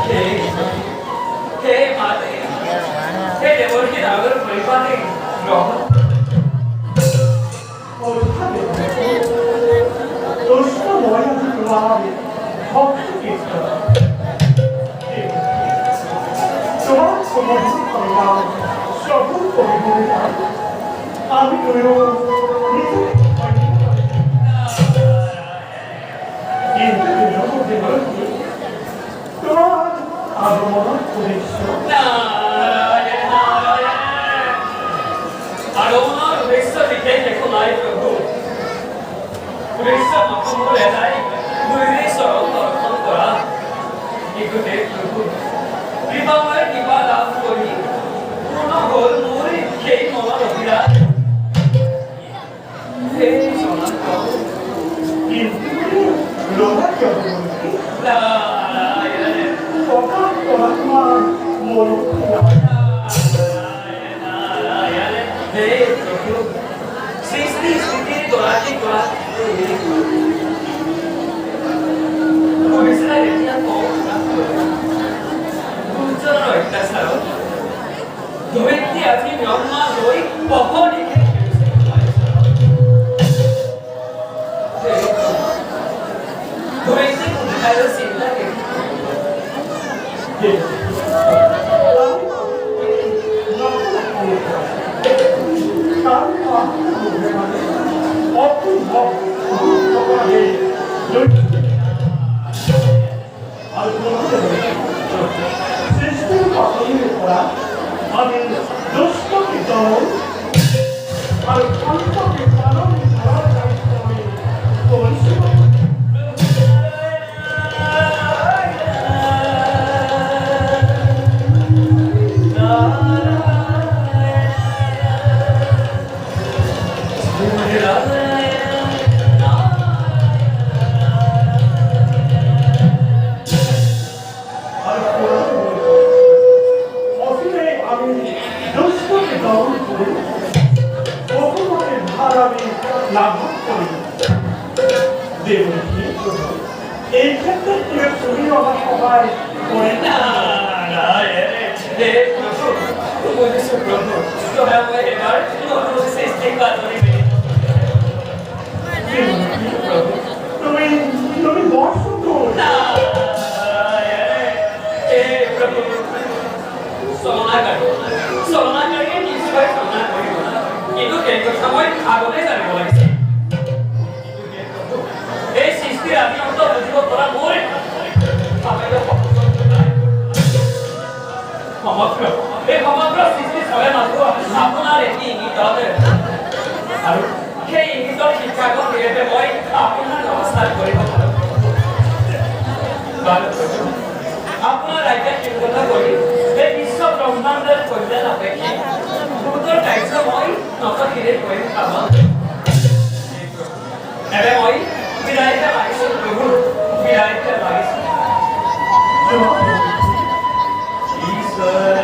हे माते हे देवकी नागर परिवारे ग्रह दोस्त मया तुम्हारे भक्त कीर्तन তোমার সমর্থন করলাম সফল পরিবর্তন আমি রইল কিন্তু জগতে রয়েছে তোমার আগমন করেছ আগমন বিশ্ব দিকে দেখো নাই প্রভু বিশ্ব মঙ্গল এলাই দুই সরল দর্শন করা এগুতে প্রভু কৃপাময় কৃপা লাভ করি পূর্ণ হল মোর সেই মনৰ অভিলাষ সেই সমান প্রভু কিন্তু লোভা কেমন সকাল তোমার মন হে প্রভু সৃষ্টি স্থিতির দোলাটি করা ভবিষ্যৎ এতিয়া গুঞ্জনৰ অত্যাচাৰত ধৰিত্ৰী আজি ব্ৰহ্মা লৈ পহৰিকে ধৰিত্ৰী আৰু চিন্তা আমি দুষ্টকে দমন আর অন্তকে পালন করার দায়িত্ব আমি পরিষেবা এই ক্ষেত্রে তুমি আমার সবাই করে না হে প্রভু বুঝিছো প্রভু তোরা মই এবার নতুন সৃষ্টি করিবে তুমি তুমি বর্ষ তো না হে প্রভু সোনা কাটে নিশ্চয় সোনা করিব না কিন্তু সেই কথা মই আগতে জানিব লাগিছে এই সৃষ্টিৰ আদি অন্ত বুজিব পৰা মোৰ সমগ্ৰ সৃষ্টি চলে মাত্ৰ আপোনাৰ এটি ইংগিতত আৰু সেই ইংগিতৰ শিক্ষাগত জৰিয়তে মই আপোনাৰ নমস্কাৰ কৰিব পাৰোঁ আপোনাৰ ৰাজ্যত চিন্তা কৰি এই বিশ্ব ব্ৰহ্মাণ্ডৰ কল্যাণ আপেক্ষে গুৰুতৰ কাৰ্য মই নকৰিলে কৰিম পাব এবে মই বিদায়তে লাগিছোঁ প্ৰভু বিদায়তে লাগিছোঁ ঈশ্বৰ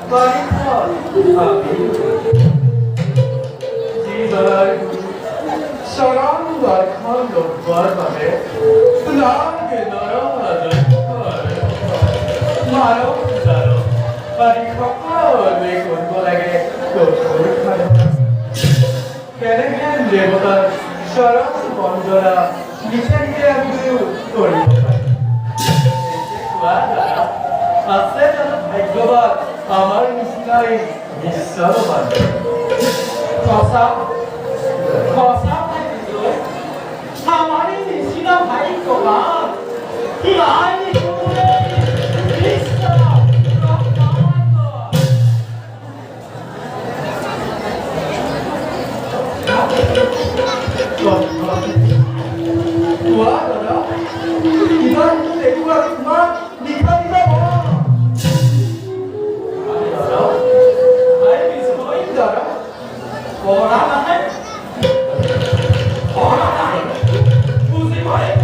Marikal, amigo. Dilar, saran barkhando barbare, lage narada kar. Maro daro, barikal me korbo lage, doktor khano. Kene devotar, saran bondora, niche niche abidu koribo pari. Wada, আছে জানো ভাগ্যবান আমার নিশ্চয় নিঃস্বরবান খসা খসা ভাগ্য আমারই নিশ্চিত ভাগ্যবান লাইনি করে Guarda, idan tu dekua rumah nikah kita mau. Ayo bisa main darah. Orang mana? Orang mana? Mesti main.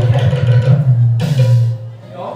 Yo,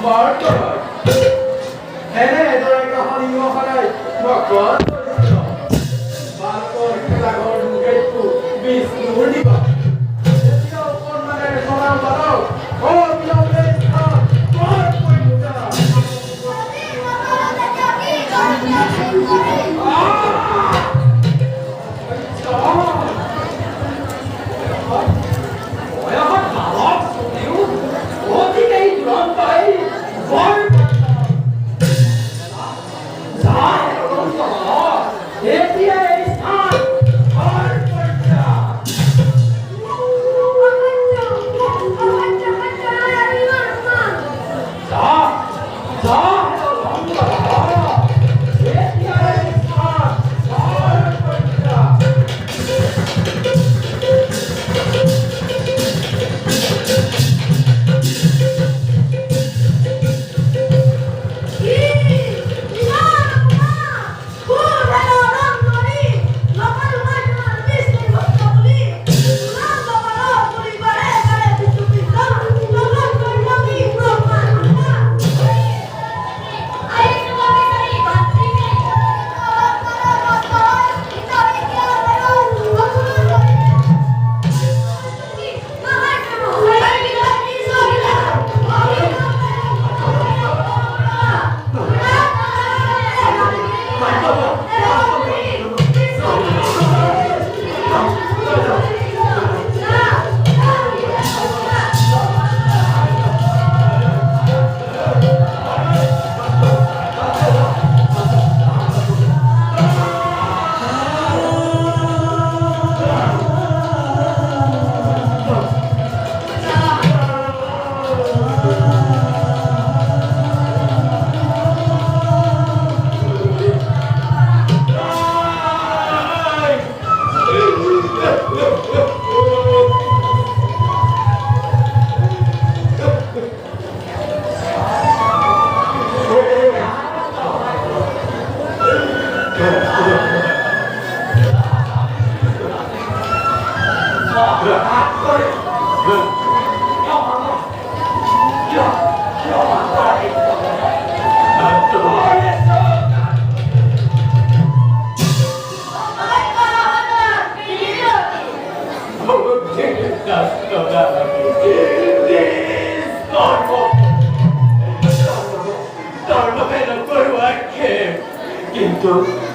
Bartol. Hene doreka haliyo harai. Makon. Bartol kela gor mugetu bis nudiba. Jetiya upon mane sonam balao. O bilaude tha. Kor pointa.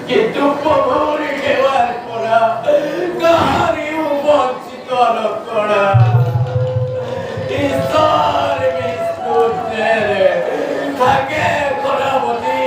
কিন্তু প্রভুরি দেওয়ার করা কাহারিও বঞ্চিত করা ঈশ্বর বিষ্ণুর থাকে করাবতী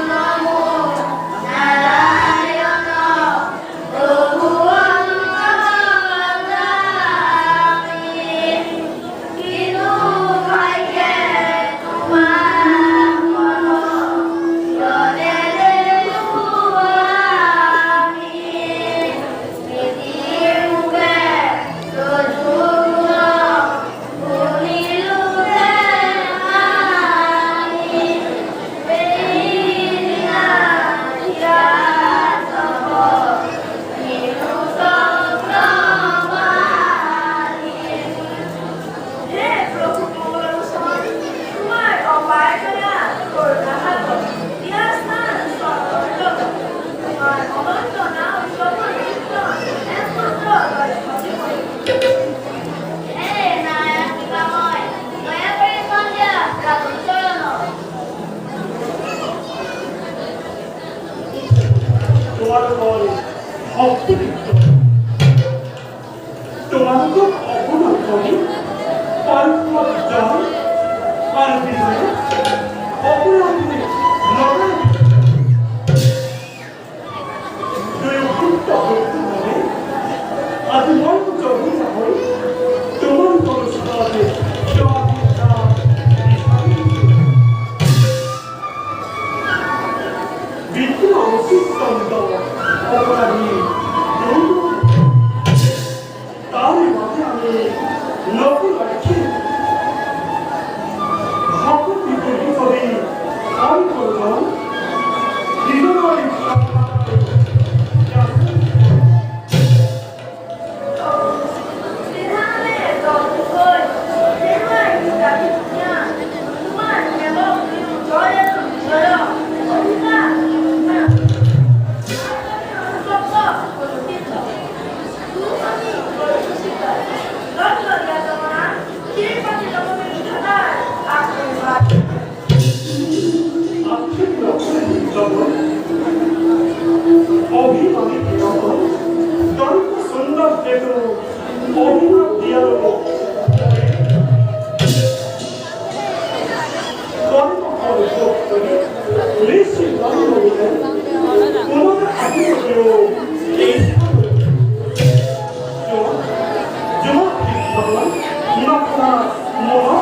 Namo Narayana বলে ভক্তিযুক্ত তোমাকে অপমান করে পরপর জয় আর বিনয় অপরাধীদের লড়াই দুই অভিযুক্ত ভক্তি বলে আজ মর্ম চবি না হই তোমার কোনো সমাজে বিদ্যুৎ অবশিষ্ট অপরাধী তারই মাঝে আমি নকল রাখি ভক্ত বিদ্রোহী করে আমি করলাম হৃদয় অভিমানী বিনোদন দন্ত সুন্দর দেখো অভিনব দিয়ালো কর্ম ফল ভোগ করে ঋষি গন্ধ বলেন তোমাদের আত্মীয় এই জমা ভগবান নক্ষা মহা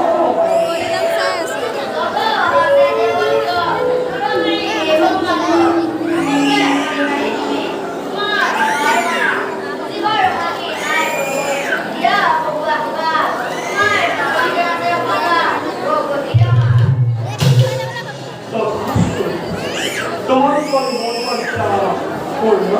তোমার উপর মন পরীক্ষা করলো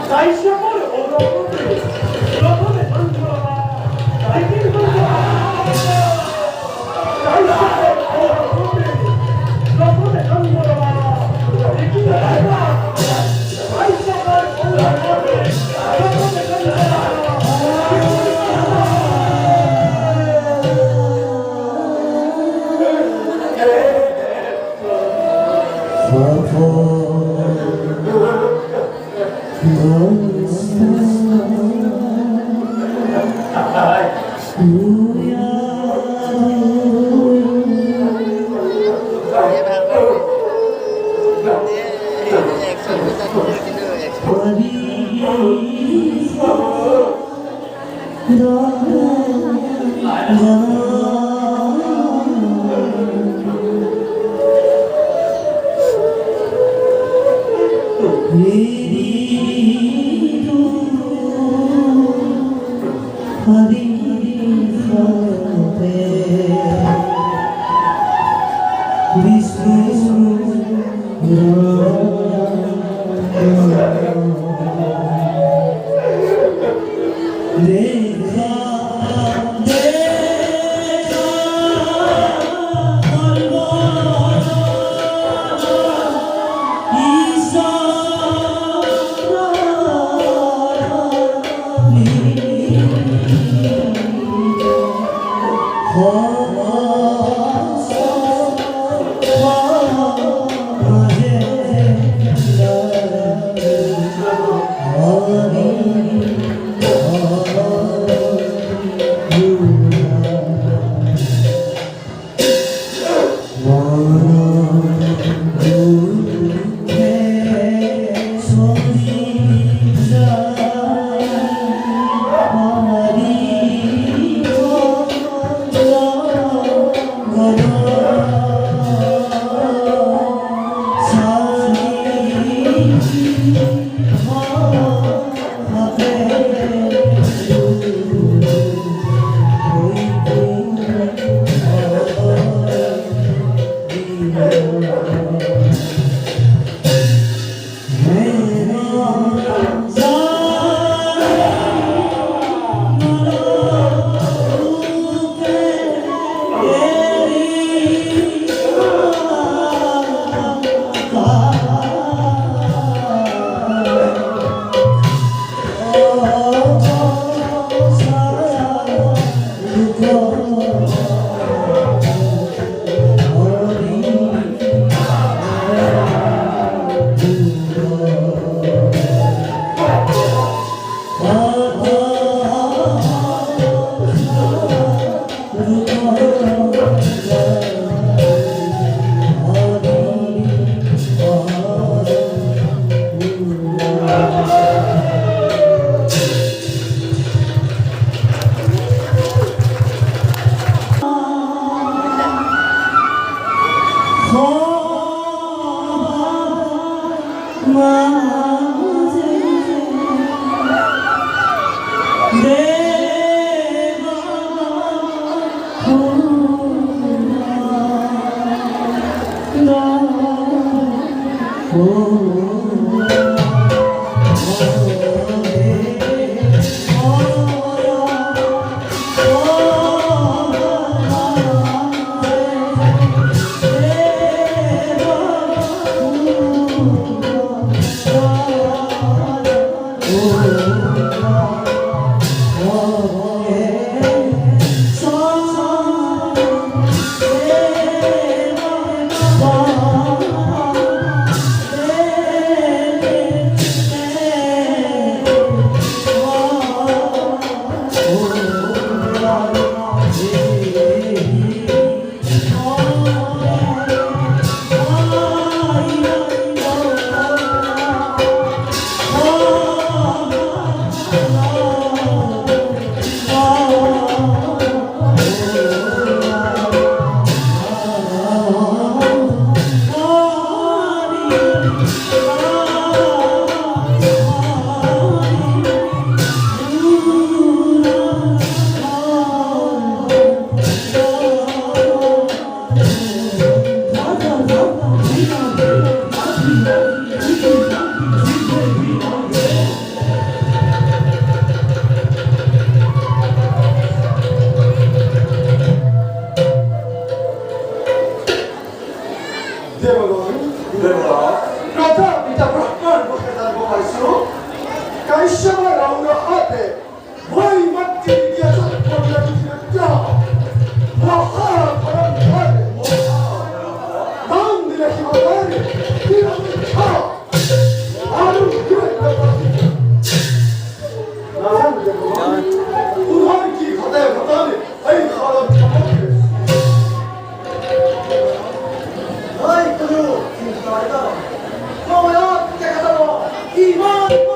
大社会を守っている。どこでなんとか大金文化大社会を守っている。どこでなんとかできないか大社会を守っている。どこでなんとか কাইশামা রাউরা হাতে ভয় মাটি দিয়া চক্কর লাগিয়ে যাও মহা পরম ধরে দাম দিলে কি হবে কি হবে খাও আলু দিয়ে দাও নাম দেখো উহার কি ঘটে ঘটালে এই খারাপ খবর Oi, tudo! Então, como é que é que e mano,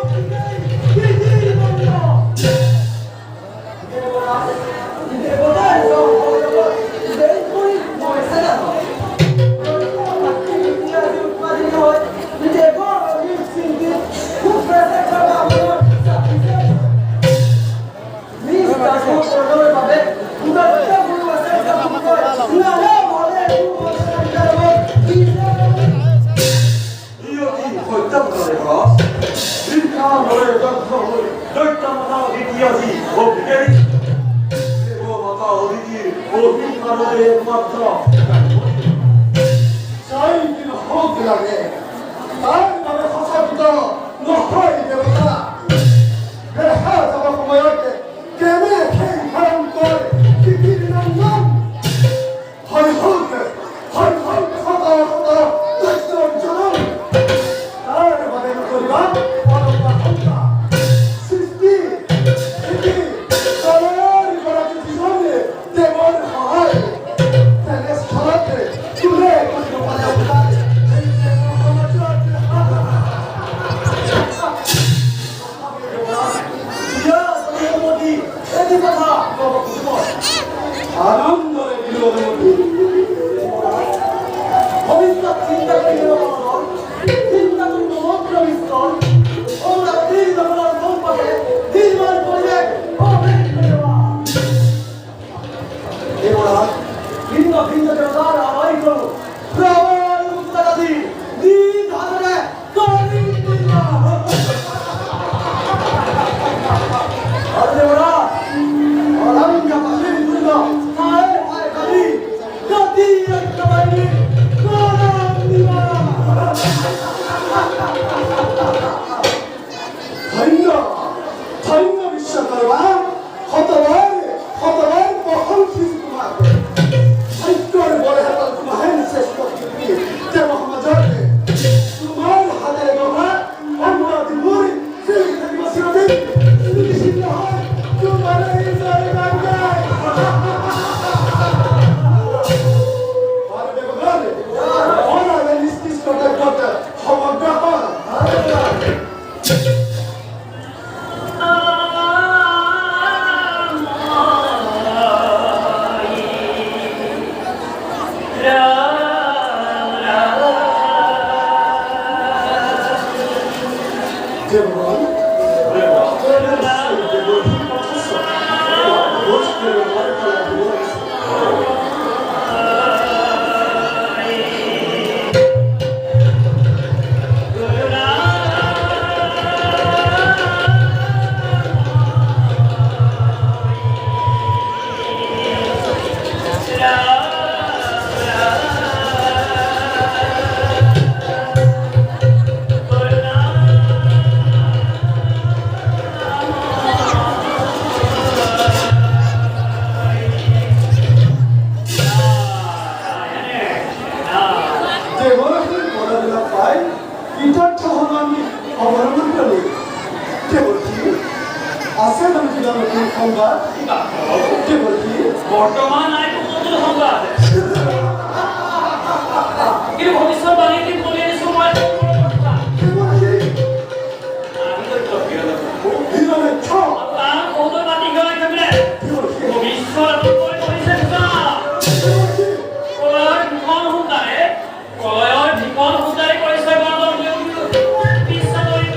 চাইদিন হোক লাগে তার মানে সশব্দ নহয় দেবতা দেখা যাব সময়তে কেনে খেই ধাৰণ কৰে পৃথিৱীৰ নাম হয় হওক সদা দৈত্যৰ জনম তাৰ মানে নকৰিবা পৰম্পৰা সংখ্যা সৃষ্টি স্থিতি তলৰ গৰাকী জীৱনে দেৱৰ সহায় তেনে স্থলতে তোলে কৰিব পাৰে উপায় আনন্দৰে বিনোদমতি ভবিষ্যৎ চিন্তা কৰি চিন্তা কৰি মন্ত্ৰ বিস্তৰ ওরা দিন দমন সম্পদে দিনমান পরিবেশ ও এবার ভিন্ন ভিন্ন দেবতার আবাই করো প্রবল মুক্তাদি দিন ধারে করি দিনা আর দেবরা আনন্দ পাশে দুর্গা আয় আয় কালি গতি রক্ষাবাণী করম দিবা ধন্য বিশ্বকর্মা শতবাৰ বহল শিশু তোমাকে সত্যৰ বলে হাতত মহান শ্ৰেষ্ঠ কীৰ্তি দেৱ সমাজতে তোমাৰ হাতেৰে গঢ়া অমৃত দিবুৰি শ্ৰী থাকিব চিৰদিন নিশ্চিত হয় তোমাৰ এই জয় গান গাই আৰু দেৱগণে অনালে নিষ্ঠিষ্ট কৰ্তব্যত সমগ্ৰ হয় বৰ্তমান নাই কোনো সংবাদ কিন্তু ভৱিষ্যতবাণী কি কৰি আছো মই তাৰ কৌতুক মাতি গৈ থাকিলে ভৱিষ্যত কৰিছে প্ৰলয়ৰ ঢিকন সোনদাৰে কৰিছে বিশ্বাস কৰি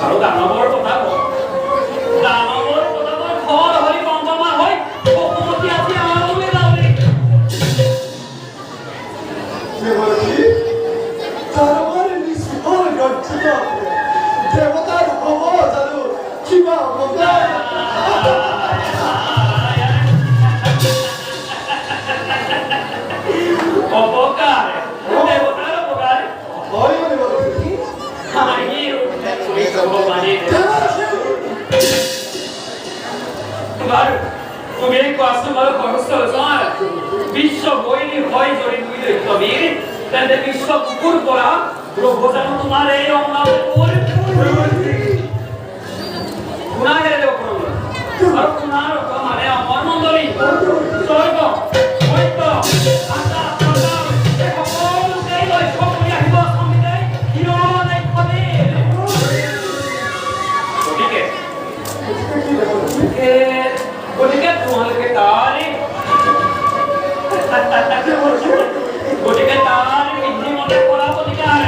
আৰু দানৱৰ কথা কওঁ দানৱৰ কথাবোৰ ঘৰ হৈ কম্পমা হৈ বসুমতী আজি আমাৰ ভগবানের তুমি এই কষ্ট ভালো কষ্ট সময় বিশ্ব বইনি হয় জড়ি তুই তুমি তাদের বিশ্ব কুকুর করা পুরো বোঝানো তোমার এই অমলাতে করে গুণাগারে দেব করো আর গুণার মানে আমার মন্ডলী স্বর্গ মৈত্র আশা আশা দেখো কোন এই লয় সকলে আহিব সমিতে হিরো নাই কবে গতিকে তোমালোকে তারি বিধি মতে কৰা অধিকাৰ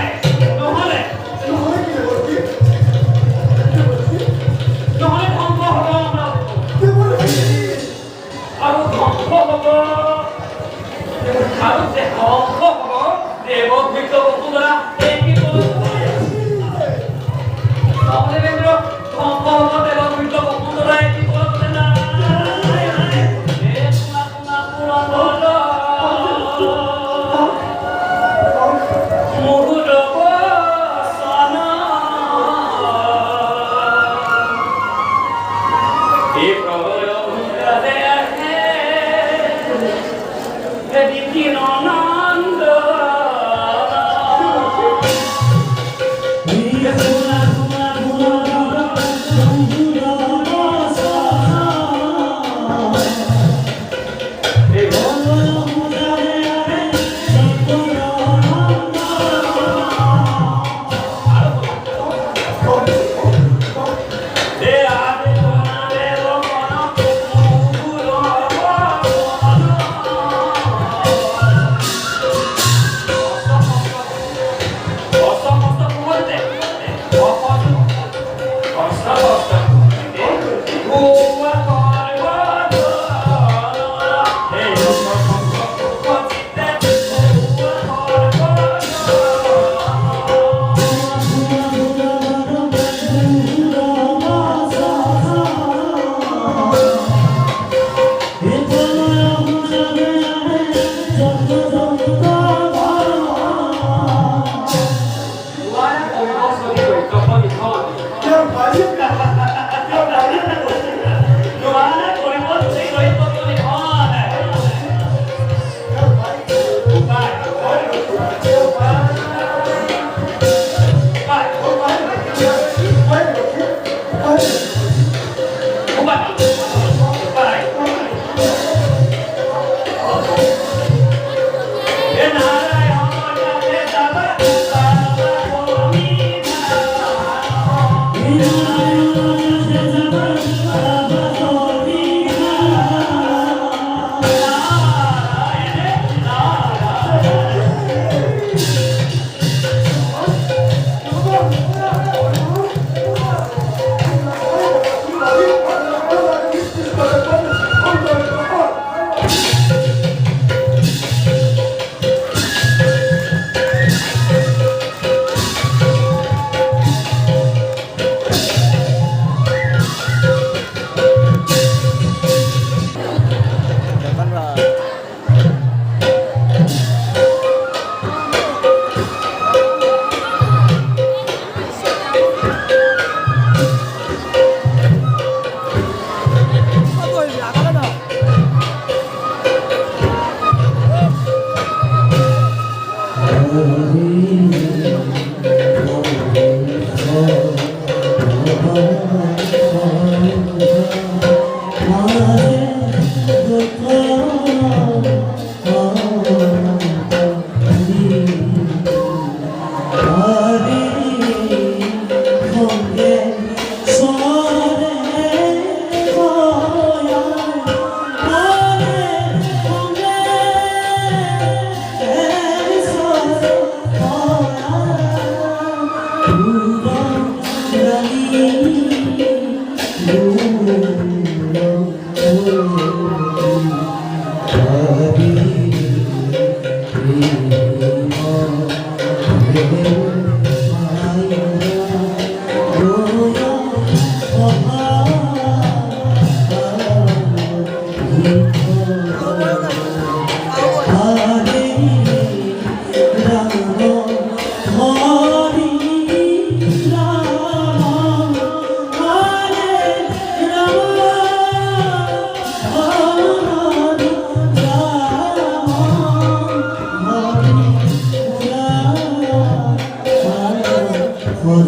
নহলে ধ্বংস হ'ব আৰু ধ্বংস হ'ব আৰু যে ধ্বংস হ'ব দেৱভৃত বস্তু দ্বাৰা এই কি দেবেন্দ্ৰ ধ্বংস হ'ব দেৱভৃত বস্তু দ্বাৰা এই কি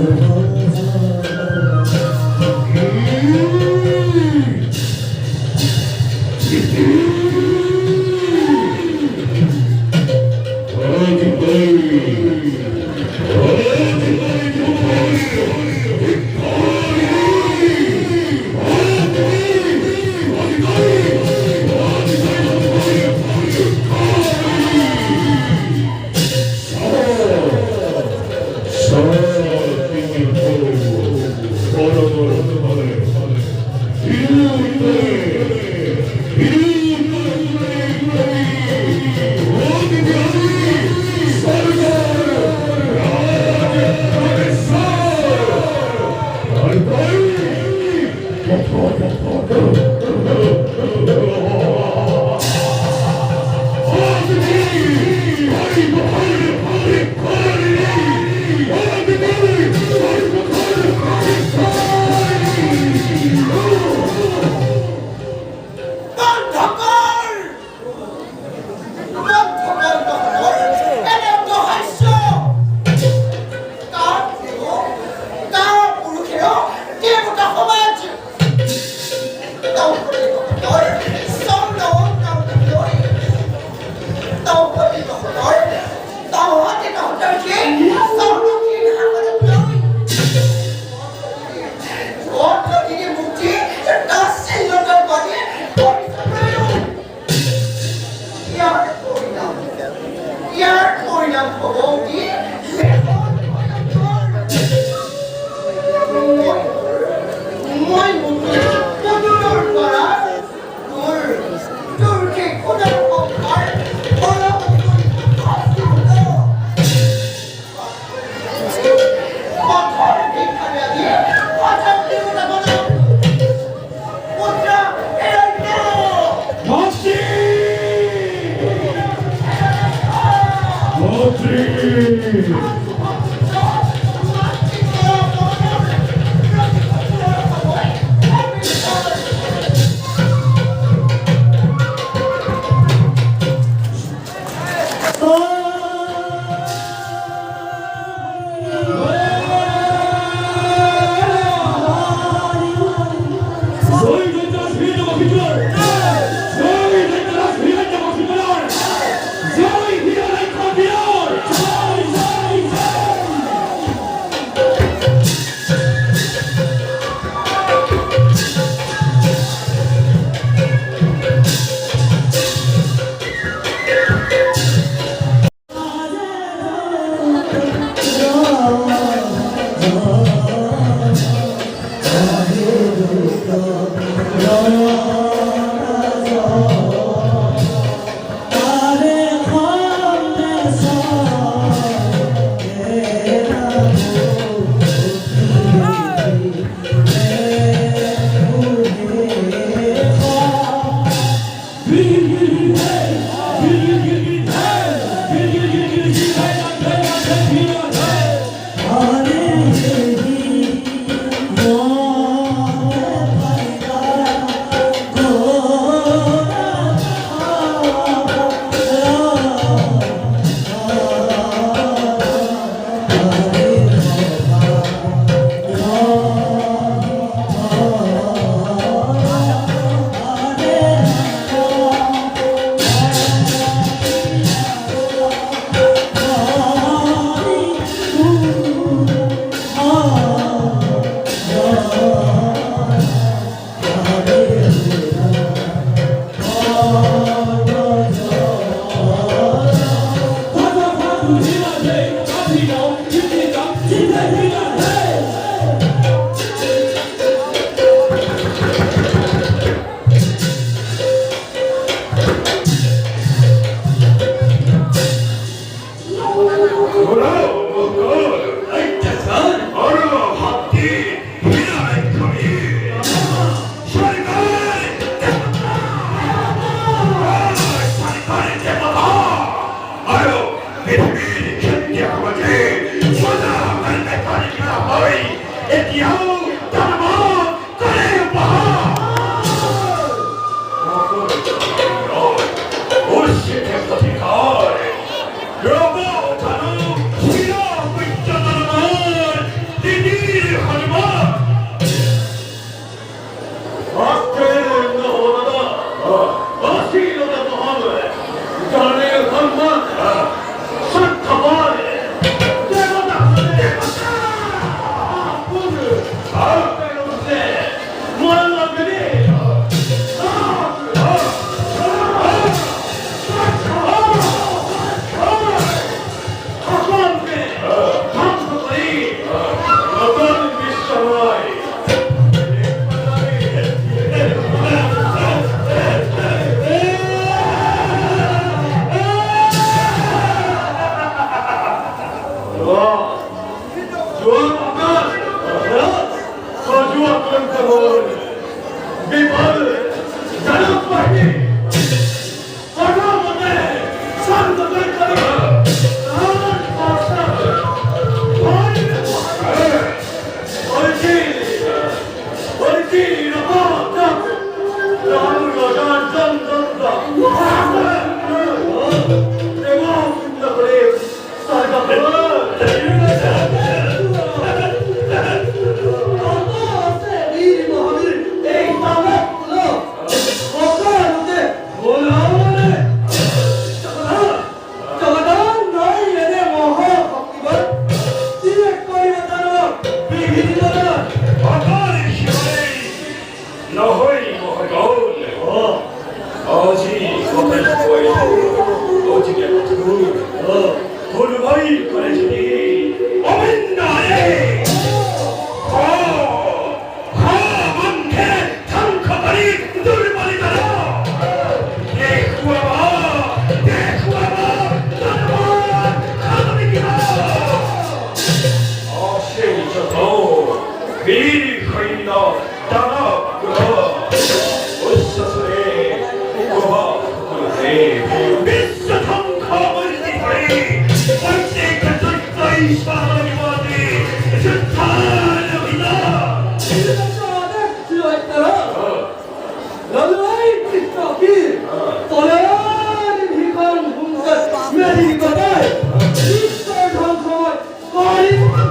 So, 비리코인나 따라불어 어서서해 고마워해 미스터 커버리티거리 언제까 절대 사람이 와디 스타일이다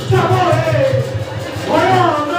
자,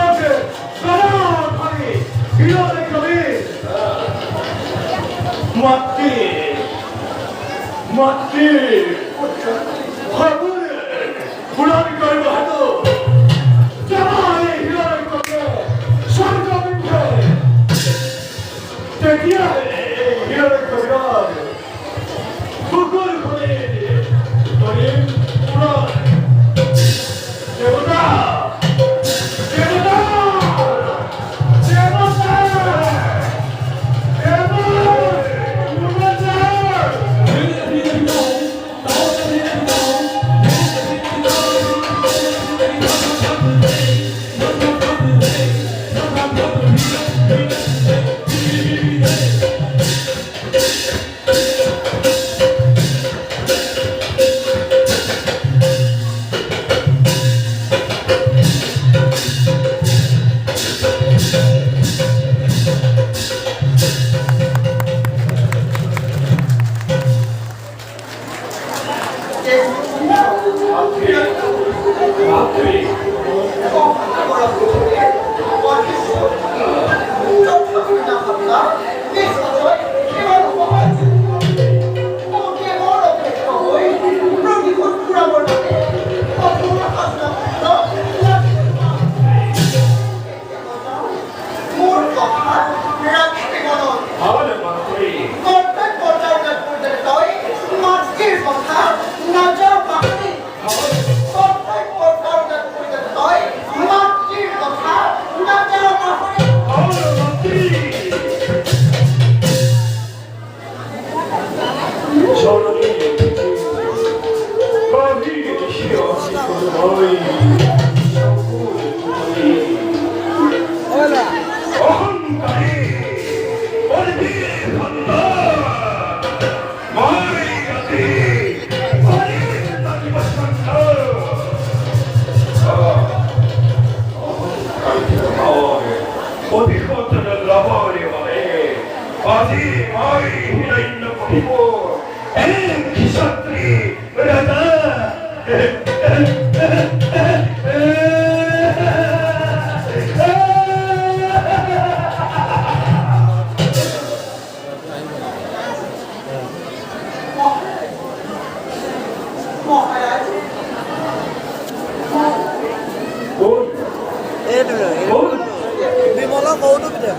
বিমলা মৌলবীদের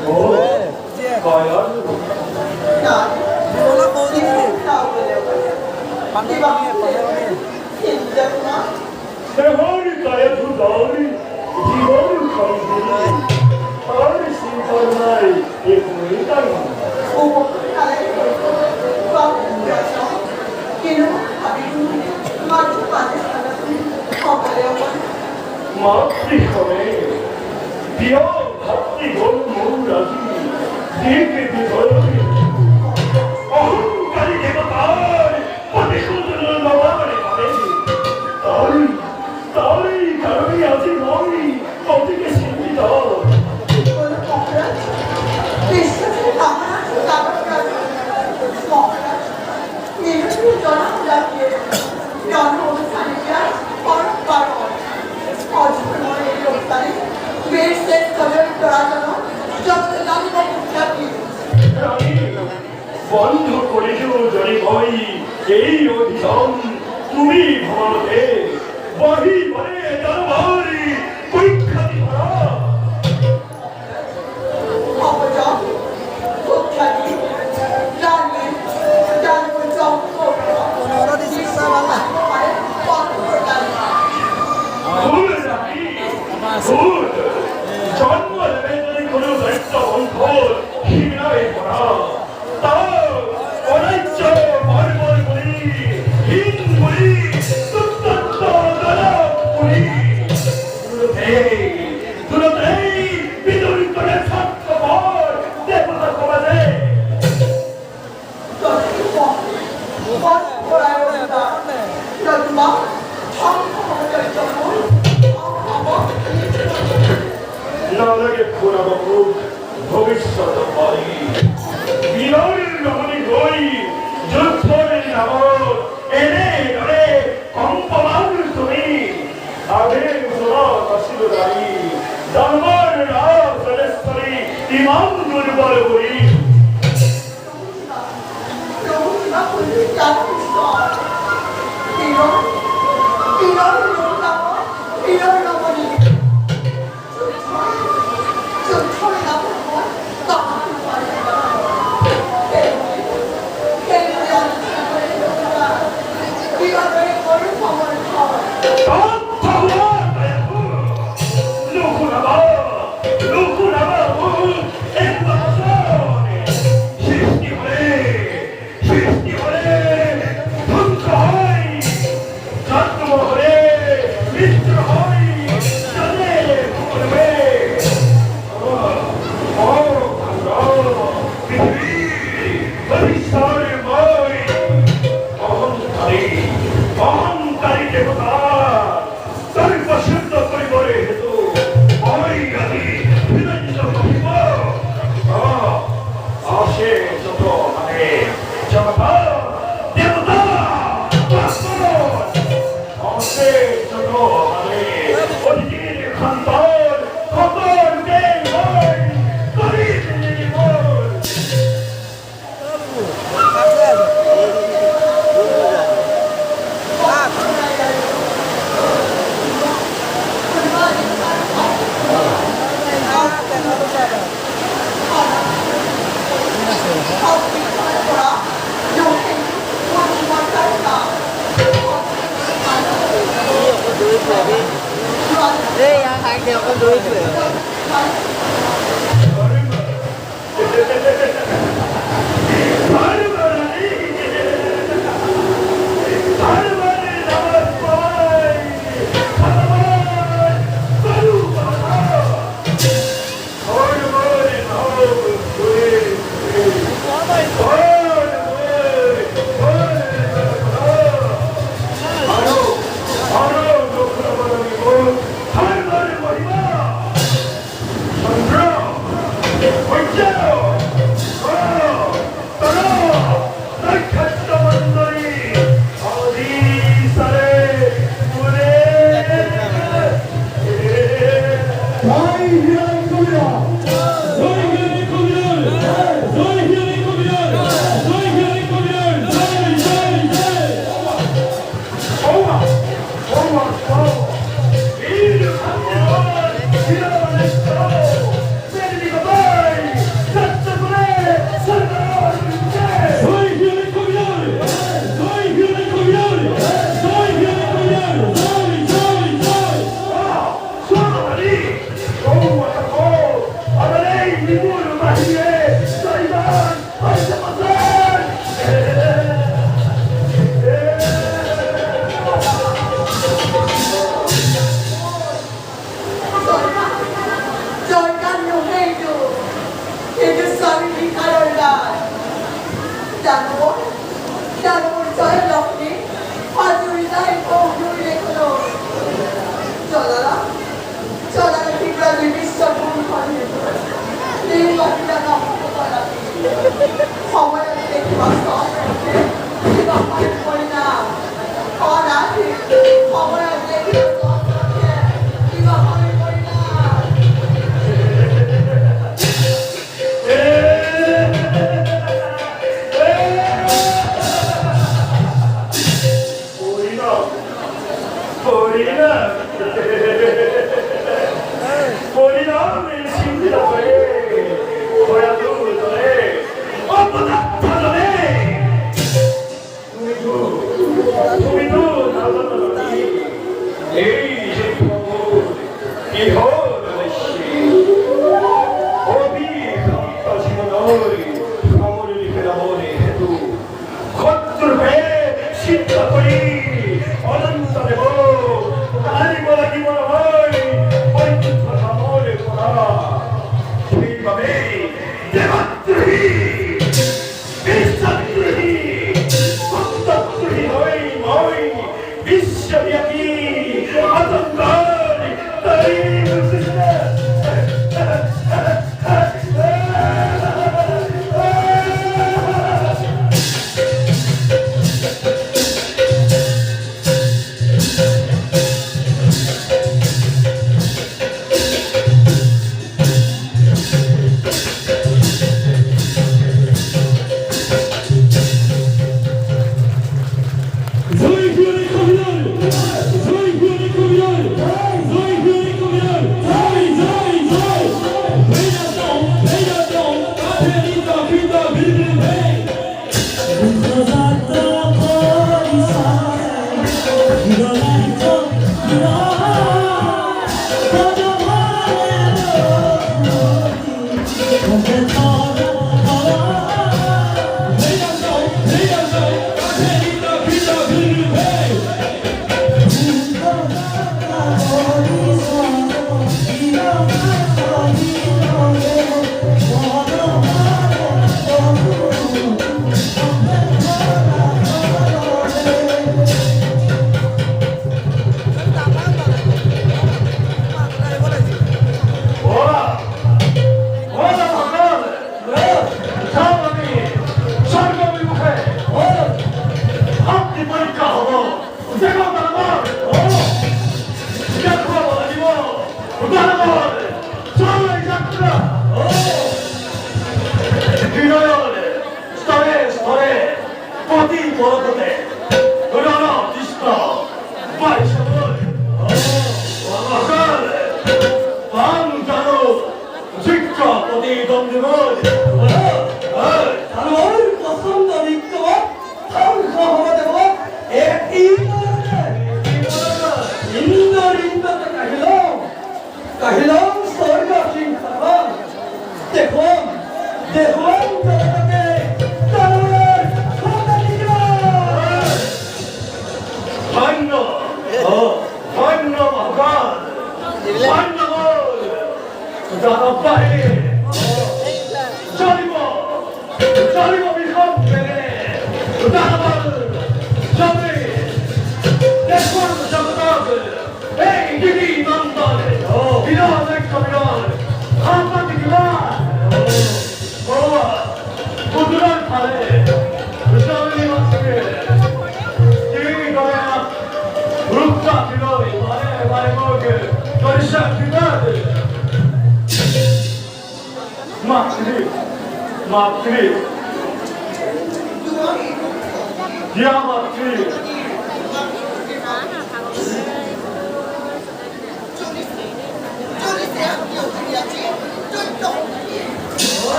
과연 বিমলা মৌলবীদের পানি নিয়ে 대화니까요 두 나으리 이거를 가지고 아니 신선하이 예쁘게 따르는 마트리카네 비어 갑자기 너무 모르라지 니에게 비서야지 어흥까지 내가 다 어디 소들을 나와버리 가네 딸이 가름이 아직 머리 어떻게 씁니다 아니 বন্ধ করেছো জয় ভয় এই অধিসম তুমি ভাবতে বহি বলে দরবারি পরীক্ষা দিবা ওনারা দিশা বাংলা জন্মলেবেদনে কোনো দায়িত্ব বন্ধ হিনায় পড়া তাও অনাইচ্য বর্বর বলি হীন বলি সুতত্ত দলা বলি তুলতেই বিদুরি করে ছাত্র ভর দেবতা কমাতে 나에게 보라고 ভবিষ্যৎ বাড়ি বিনয়ের রমণী গই যুদ্ধের নামত এনে ধরে কম্পমান তুমি আগে মুসলমান আসিল দাঁড়ি ধর্মের রাজ জলেশ্বরী ইমাম দুর্বল করি Đây hai đều có đuôi tuổi. Oh, Jordan Yohedo, it is sorry Caroline. Janmo, joy lovely, Pazurina, oh, you recolo. Jola, people are living so good for you. They want to know how much they must offer. They got money for now. All that, how much they must offer. They got money for now.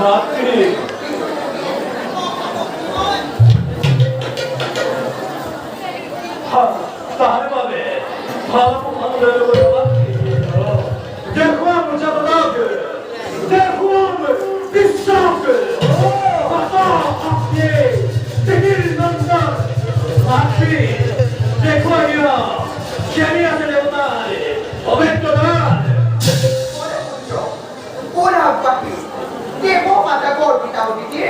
মাতৃ তাহলে পাবে ভালো ভালো করে দেখো আমার যাবো দেখো আমার বিশ্বাস বাবা আপনি দেখেন নন্দন মাতৃ দেখো ইয়া কেমন আছে দেবতা অভিজ্ঞতা ওরা বাকি দেব মাতা গর্বিতা হইতে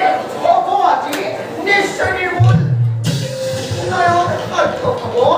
অপরাধী নিশ্চয় নির্মূল নয় অর্থ খবর